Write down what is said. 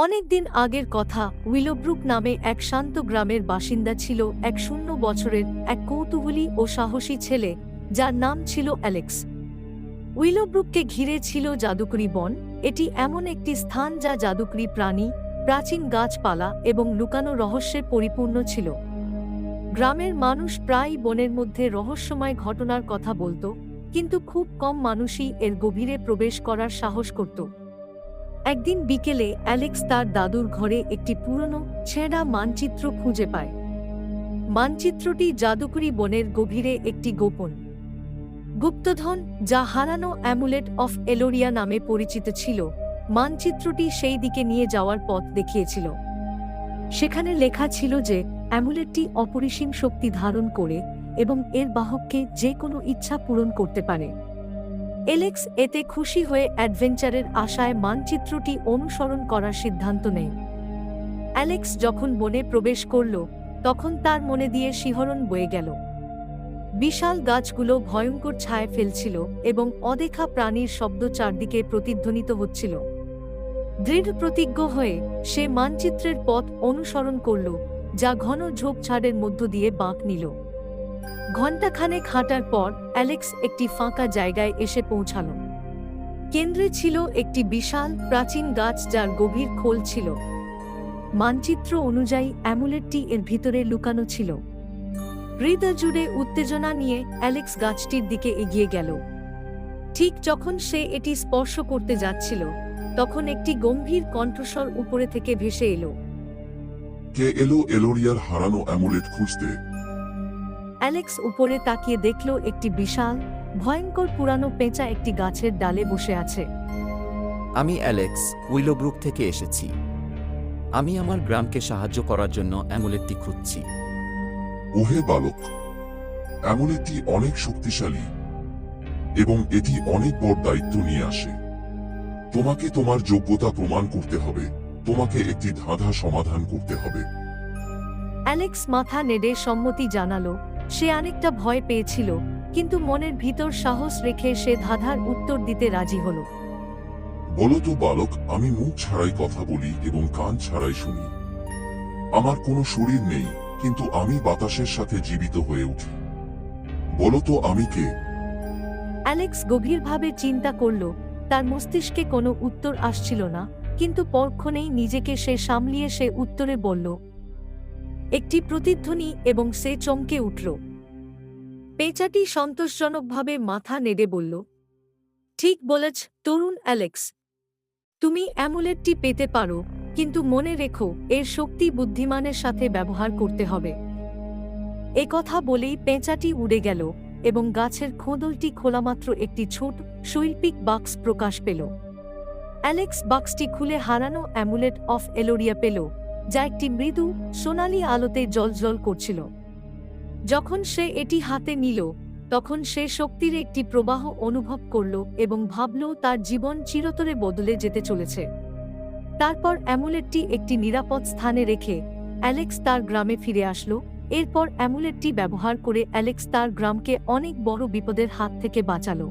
অনেকদিন আগের কথা, উইলোব্রুক নামে এক শান্ত গ্রামের বাসিন্দা ছিল এক 0 বছরের এক কৌতূহলী ও সাহসী ছেলে, যার নাম ছিল অ্যালেক্স। উইলোব্রুককে ঘিরে ছিল জাদুকরি বন। এটি এমন একটি স্থান যা জাদুকরি প্রাণী, প্রাচীন গাছপালা এবং লুকানো রহস্যে পরিপূর্ণ ছিল। গ্রামের মানুষ প্রায়ই বনের মধ্যে রহস্যময় ঘটনার কথা বলত, কিন্তু খুব কম মানুষই এর গভীরে প্রবেশ করার সাহস করত। একদিন বিকেলে অ্যালেক্স তার দাদুর ঘরে একটি পুরনো ছেঁড়া মানচিত্র খুঁজে পায়। মানচিত্রটি জাদুকরি বনের গভীরে একটি গোপন গুপ্তধন, যা হারানো অ্যামুলেট অফ এলোরিয়া নামে পরিচিত ছিল। মানচিত্রটি সেই দিকে নিয়ে যাওয়ার পথ দেখিয়েছিল। সেখানে লেখা ছিল যে অ্যামুলেটটি অপরিসীম শক্তি ধারণ করে এবং এর বাহককে যে কোনো ইচ্ছা পূরণ করতে পারে। অ্যালেক্স এতে খুশি হয়ে অ্যাডভেঞ্চারের আশায় মানচিত্রটি অনুসরণ করার সিদ্ধান্ত নেয়। অ্যালেক্স যখন বনে প্রবেশ করল, তখন তার মনে দিয়ে শিহরণ বয়ে গেল। বিশাল গাছগুলো ভয়ঙ্কর ছায়া ফেলছিল এবং অদেখা প্রাণীর শব্দ চারদিকে প্রতিধ্বনিত হচ্ছিল। দৃঢ় প্রতিজ্ঞ হয়ে সে মানচিত্রের পথ অনুসরণ করল, যা ঘন ঝোপঝাড়ের মধ্য দিয়ে বাঁক নিল। ঘণ্টাখানেক হাঁটার পর অ্যালেক্স একটি ফাঁকা জায়গায় এসে পৌঁছাল। কেন্দ্রে ছিল একটি বিশাল প্রাচীন গাছ, যার গভীর খোল ছিল। মানচিত্র অনুযায়ী অ্যামুলেটটি এর ভিতরে লুকানো ছিল। হৃদয় জুড়ে উত্তেজনা নিয়ে অ্যালেক্স গাছটির দিকে এগিয়ে গেল। ঠিক যখন সে এটি স্পর্শ করতে যাচ্ছিল, তখন একটি গম্ভীর কণ্ঠস্বর উপরে থেকে ভেসে এলো। কে এলো এলোরিয়ার হারানো অ্যামুলেট খুঁজতে? অ্যালেক্স উপরে তাকিয়ে দেখল একটি বিশাল ভয়ঙ্কর পুরানো পেঁচা একটি গাছের ডালে বসে আছে। আমি অ্যালেক্স, উইলোব্রুক থেকে এসেছি। আমি আমার গ্রামকে সাহায্য করার জন্য অ্যামুলেটটি খুঁজছি। ওহে বালক, অ্যামুলেটটি অনেক শক্তিশালী এবং এটি অনেক বড় দায়িত্ব নিয়ে আসে। তোমাকে তোমার যোগ্যতা প্রমাণ করতে হবে। তোমাকে একটি ধাঁধা সমাধান করতে হবে। অ্যালেক্স মাথা নেড়ে সম্মতি জানালো। সে অনেকটা ভয় পেয়েছিল, কিন্তু মনের ভিতর সাহস রেখে সে ধাঁধার উত্তর দিতে রাজি হল। বলো তো বালক, আমি মুখ ছাড়াই কথা বলি এবং কান ছাড়াই শুনি। আমার কোনো শরীর নেই, কিন্তু আমি বাতাসের সাথে জীবিত হয়ে উঠি। বলো তো আমি কে? অ্যালেক্স গভীরভাবে চিন্তা করল। তার মস্তিষ্কে কোনো উত্তর আসছিল না, কিন্তু পরক্ষণেই নিজেকে সে সামলিয়ে সে উত্তরে বলল, একটি প্রতিধ্বনি, এবং সে চমকে উঠল। পেঁচাটি সন্তোষজনকভাবে মাথা নেড়ে বলল, ঠিক বলেছ তরুণ অ্যালেক্স, তুমি অ্যামুলেটটি পেতে পারো, কিন্তু মনে রেখো এর শক্তি বুদ্ধিমানের সাথে ব্যবহার করতে হবে। এ কথা বলেই পেঁচাটি উড়ে গেল এবং গাছের খোঁদলটি খোলামাত্র একটি ছোট শৈল্পিক বাক্স প্রকাশ পেল। অ্যালেক্স বাক্সটি খুলে হারানো অ্যামুলেট অফ এলোরিয়া পেল, যা একটি মৃদু সোনালী আলোতে জ্বলজ্বল করছিল। যখন সে এটি হাতে নিল, তখন সে শক্তির একটি প্রবাহ অনুভব করল এবং ভাবল তার জীবন চিরতরে বদলে যেতে চলেছে। তারপর অ্যামুলেটটি একটি নিরাপদ স্থানে রেখে অ্যালেক্স তার গ্রামে ফিরে আসলো। এরপর অ্যামুলেটটি ব্যবহার করে অ্যালেক্স তার গ্রামকে অনেক বড় বিপদের হাত থেকে বাঁচালো।